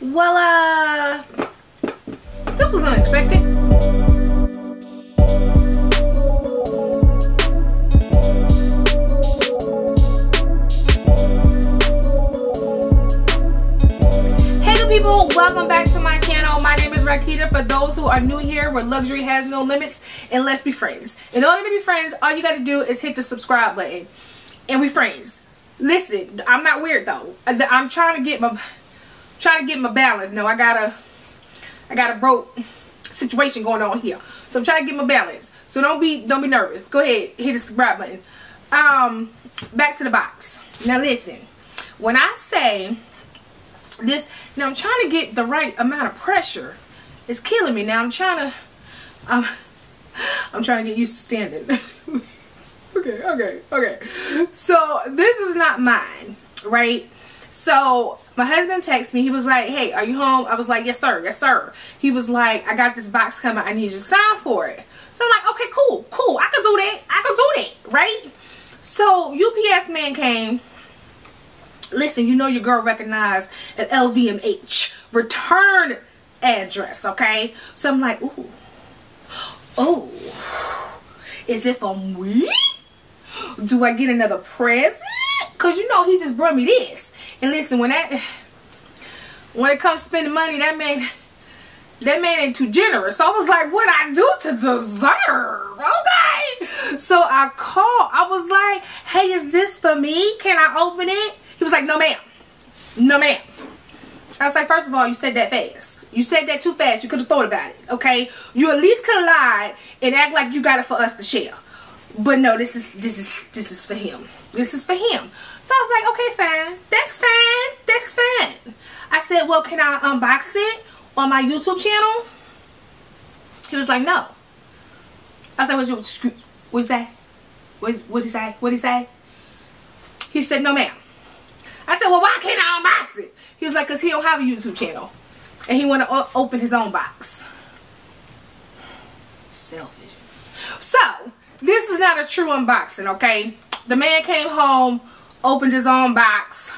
Well, this was unexpected. Hey good people, welcome back to my channel. My name is Rakeedah. For those who are new here, where luxury has no limits, and let's be friends. In order to be friends, all you got to do is hit the subscribe button, and we friends. Listen, I'm not weird though. I'm trying to get my balance. No, I got a broke situation going on here, so I'm trying to get my balance. So don't be nervous. Go ahead, hit the subscribe button. Back to the box. Now listen, when I say this, now I'm trying to get the right amount of pressure. It's killing me. Now I'm trying to get used to standing. Okay. So this is not mine, right? So my husband texted me. He was like, hey, are you home? I was like, yes sir. He was like, I got this box coming, I need you to sign for it. So I'm like, okay, cool, I can do that, right? So UPS man came. Listen, you know your girl recognized an LVMH return address, okay? So I'm like, ooh, oh, is it for me? Do I get another present? Cause you know he just brought me this. And listen, when it comes to spending money, that man ain't too generous. So I was like, what I do to deserve? Okay. So I called. I was like, hey, is this for me? Can I open it? He was like, no ma'am. No ma'am. I was like, first of all, you said that fast. You said that too fast. You could have thought about it, okay? You at least could have lied and act like you got it for us to share. But no, this is for him. This is for him. So I was like, okay, fine. That's fine. I said, well, can I unbox it on my YouTube channel? He was like, no. I was like, what's that? What'd he say? He said, no, ma'am. I said, well, why can't I unbox it? He was like, because he don't have a YouTube channel. And he want to open his own box. Selfish. So, this is not a true unboxing, okay? The man came home, opened his own box.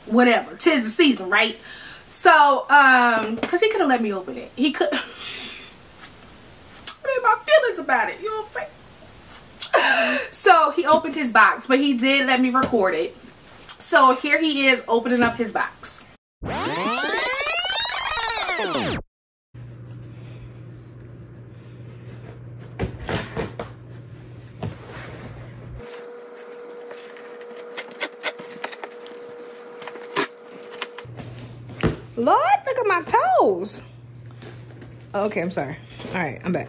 Whatever. 'Tis the season, right? So, because he could have let me open it. He could. I mean, my feelings about it. You know what I'm saying? So, he opened his box. But he did let me record it. So, here he is opening up his box. Lord, look at my toes. Okay, I'm sorry. All right, I'm back.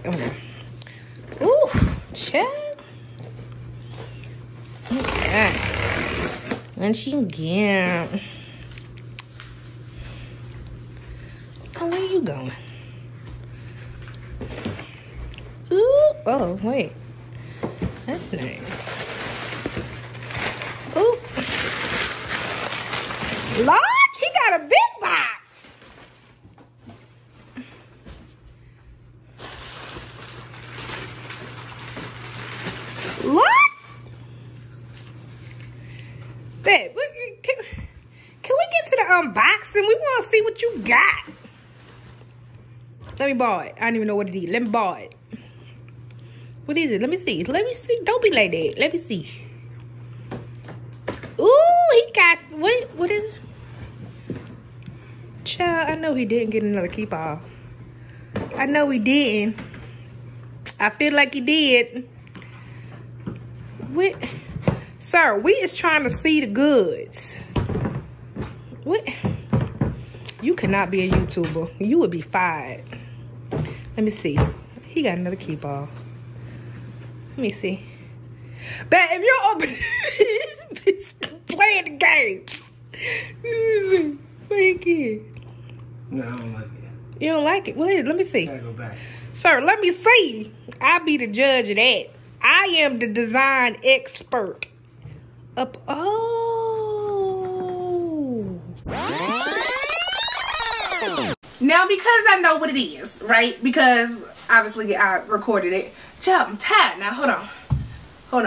Ooh, check. Okay. And she get. Oh, where you going? Ooh, oh, wait. That's nice. Ooh. Lord, he got a big box. What? Babe, can we get to the unboxing? We want to see what you got. Let me borrow it. I don't even know what it is. Let me borrow it. What is it? Let me see. Don't be like that. Let me see. Ooh, he got, what is it? Child, I know he didn't get another Keepall. I know he didn't. I feel like he did. What? Sir, we is trying to see the goods. What? You cannot be a YouTuber. You would be fired. Let me see. He got another Keepall. Let me see. But if you're open, playing the games. Thank you. No, I don't like it. You don't like it? Well, let me see. I gotta go back. Sir, let me see. I'll be the judge of that. I am the design expert. Oh. Now, because I know what it is, right? Because obviously I recorded it. Child, I'm tired now. Hold on.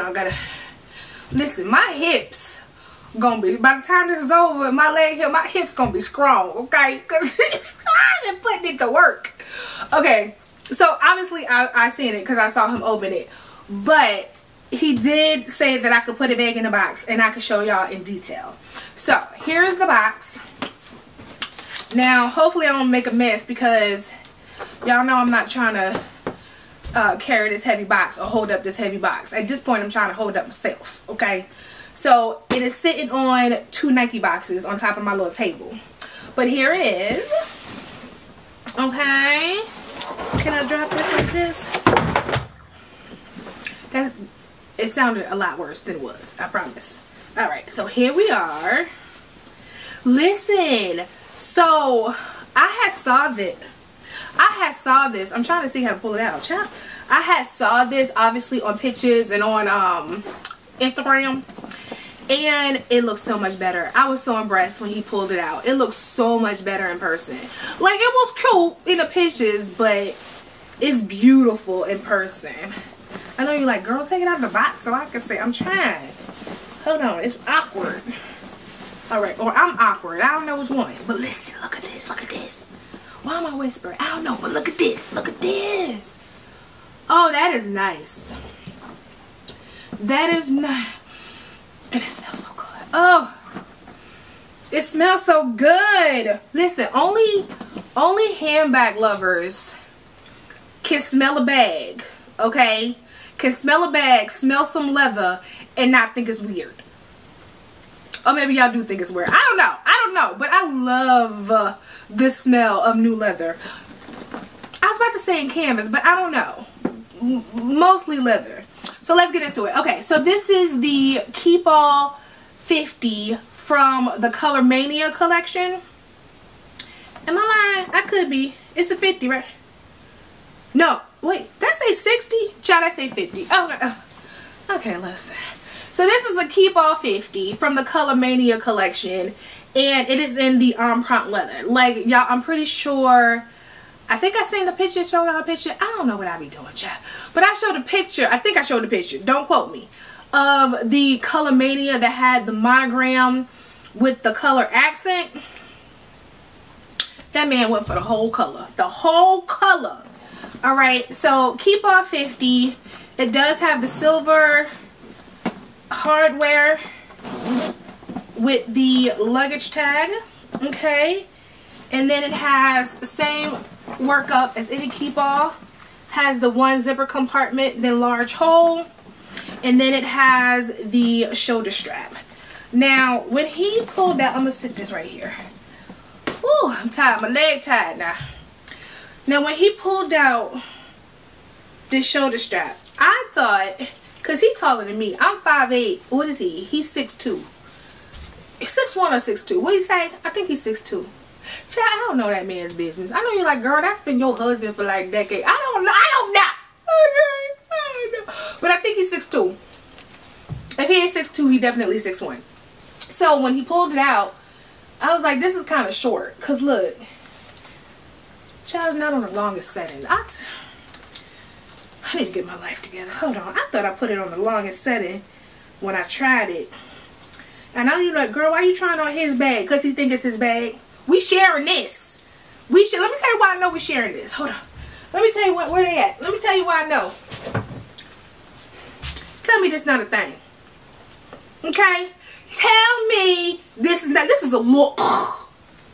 I gotta listen. My hips gonna be, by the time this is over, my hips gonna be strong, okay? Because I've been putting it to work. Okay, so obviously I seen it because I saw him open it, but he did say that I could put it back in the box and I could show y'all in detail. So here's the box. Now hopefully I don't make a mess, because y'all know I'm not trying to carry this heavy box or hold up this heavy box. At this point I'm trying to hold up myself, okay? So it is sitting on 2 Nike boxes on top of my little table. But here it is. Okay. Can I drop this like this? It sounded a lot worse than it was, I promise. Alright, so here we are. Listen. So I had saw this. I'm trying to see how to pull it out, child. I had saw this obviously on pictures and on Instagram, and it looks so much better. I was so impressed when he pulled it out. It looks so much better in person. Like, it was cute in the pictures, but it's beautiful in person. I know you're like, girl, take it out of the box so I can say I'm trying. Hold on, it's awkward. Alright, or I'm awkward. I don't know which one. But listen, look at this, look at this. Why am I whispering? I don't know, but look at this, look at this. Oh, that is nice. That is nice. And it smells so good. Oh, it smells so good. Listen, only handbag lovers can smell a bag, okay? Can smell a bag, smell some leather, and not think it's weird. Or maybe y'all do think it's weird. I don't know. But I love the smell of new leather. I was about to say in canvas, but I don't know. Mostly leather. So let's get into it. Okay, so this is the Keepall 50 from the Colormania Collection. Am I lying? I could be. It's a 50, right? No, wait. Did I say 60? Child, I say 50. Oh, okay, listen. So this is a Keepall 50 from the Colormania Collection, and it is in the empreinte leather. Like, y'all, I'm pretty sure, I think I seen the picture, showed y'all a picture. I don't know what I be doing, child. But I showed a picture, I think I showed a picture, don't quote me, of the Colormania that had the monogram with the color accent. That man went for the whole color. The whole color. Alright, so Keepall 50, it does have the silver hardware with the luggage tag, okay, and then it has the same workup as any Keepall. Has the 1 zipper compartment, then large hole, and then it has the shoulder strap. Now when he pulled out, I'm gonna sit this right here. Ooh, I'm tired, my leg tired now. Now when he pulled out this shoulder strap, I thought, because he's taller than me. I'm 5'8". What is he? He's 6'2". 6'1" or 6'2". What did he say? I think he's 6'2". Child, I don't know that man's business. I know you're like, girl, that's been your husband for like a decade. I don't know. But I think he's 6'2". If he ain't 6'2", he definitely 6'1". So when he pulled it out, I was like, this is kind of short. Because look, child's not on the longest setting. I need to get my life together. Hold on. I thought I put it on the longest setting when I tried it. And now you're like, girl, why are you trying on his bag? Because he think it's his bag. We sharing this. Let me tell you why I know we sharing this. Hold on. Let me tell you where they at. Let me tell you why I know. Tell me this not a thing. Okay? Tell me this is a look.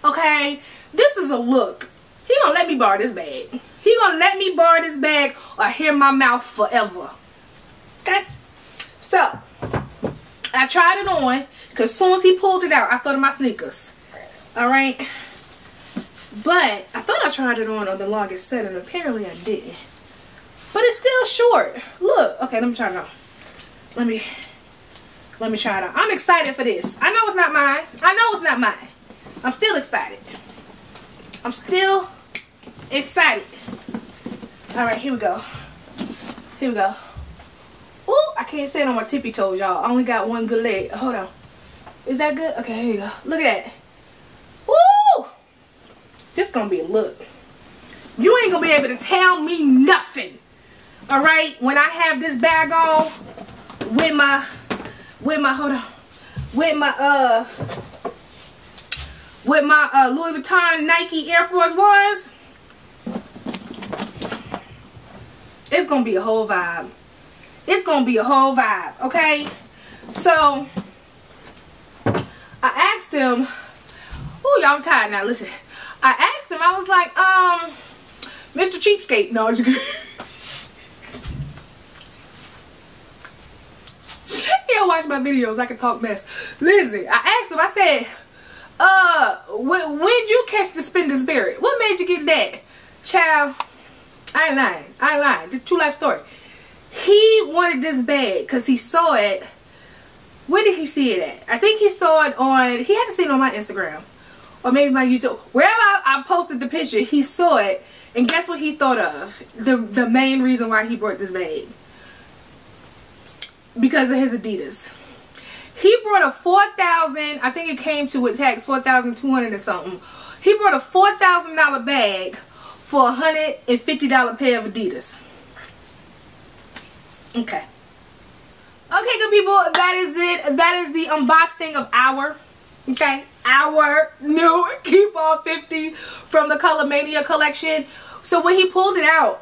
Okay? This is a look. He gonna let me borrow this bag. He gonna let me borrow this bag or hear my mouth forever. Okay? So, I tried it on, because as soon as he pulled it out, I thought of my sneakers. Alright? But, I thought I tried it on the longest set, and apparently I didn't. But it's still short. Look. Okay, let me try it on. Let me try it on. I'm excited for this. I know it's not mine. I know it's not mine. I'm still excited. I'm still excited. Alright, here we go. Here we go. Ooh, I can't sit on my tippy toes, y'all. I only got one good leg. Hold on. Is that good? Okay, here you go. Look at that. Woo! This gonna be a look. You ain't gonna be able to tell me nothing. Alright? When I have this bag on with my hold on. with my Louis Vuitton Nike Air Force Ones. It's gonna be a whole vibe. It's gonna be a whole vibe, okay? So I asked him, oh y'all, I'm tired now, listen. I asked him, I was like, Mr. Cheapskate. No, I'm just kidding. He'll watch my videos, I can talk mess. Listen, I asked him, I said, when'd you catch the spending spirit? What made you get that? Child, I ain't lying. I ain't lying. This true life story. He wanted this bag because he saw it. Where did he see it at? I think he saw it on, he had to see it on my Instagram. Or maybe my YouTube. Wherever I posted the picture, he saw it. And guess what he thought of? The main reason why he brought this bag. Because of his Adidas. He brought a $4,000, I think it came to with tax, $4,200 or something. He brought a $4,000 bag for a $150 pair of Adidas. Okay. Okay, good people, that is it. That is the unboxing of our new Keepall 50 from the Colormania Collection. So when he pulled it out,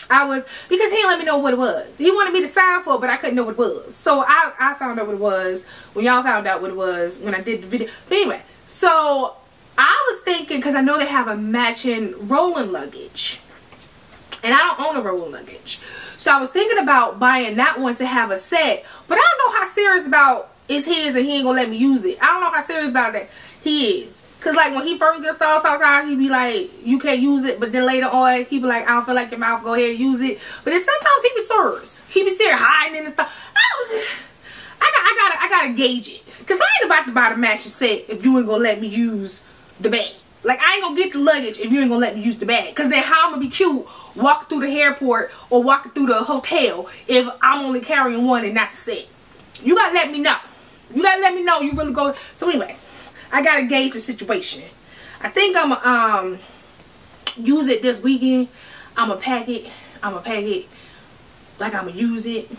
because he didn't let me know what it was. He wanted me to sign for it, but I couldn't know what it was. So I found out what it was when y'all found out what it was when I did the video. But anyway, so I was thinking, because I know they have a matching rolling luggage. And I don't own a rolling luggage. So I was thinking about buying that one to have a set. But I don't know how serious about it's his and he ain't gonna let me use it. I don't know how serious about that he is. Cause like when he first gets started outside, he be like, you can't use it. But then later on, he be like, I don't feel like your mouth, go ahead and use it. But then sometimes he be serious. He be serious hiding in the stuff. I gotta gauge it. Cause I ain't about to buy the matching set if you ain't gonna let me use the bag. Like I ain't gonna get the luggage if you ain't gonna let me use the bag. Cause then how I'm gonna be cute walking through the airport or walking through the hotel if I'm only carrying one and not the set. You gotta let me know. You gotta let me know you really go. So anyway, I gotta gauge the situation. I think I'm gonna use it this weekend. I'm gonna pack it. Like I'm gonna use it.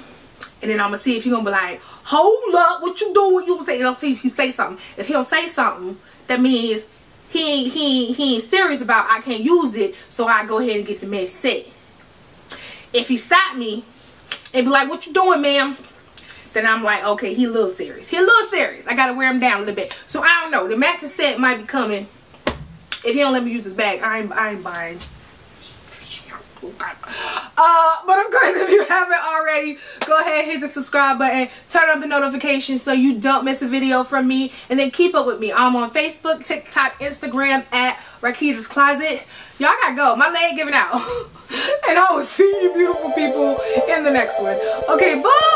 And then I'm gonna see if he's gonna be like, hold up, what you doing? You gonna say, I'll see if he say something. If he'll say something, that means he ain't serious about I can't use it, so I go ahead and get the mess set. If he stop me and be like, what you doing, ma'am? Then I'm like, okay, he a little serious. He a little serious. I gotta wear him down a little bit. So I don't know. The matching set might be coming. If he don't let me use his bag, I ain't buying. But of course, if you haven't already, go ahead, hit the subscribe button, turn on the notifications so you don't miss a video from me, and then keep up with me. I'm on Facebook, TikTok, Instagram at Rakeedah's Closet. Y'all gotta go. My leg giving out. And I will see you beautiful people in the next one. Okay, bye.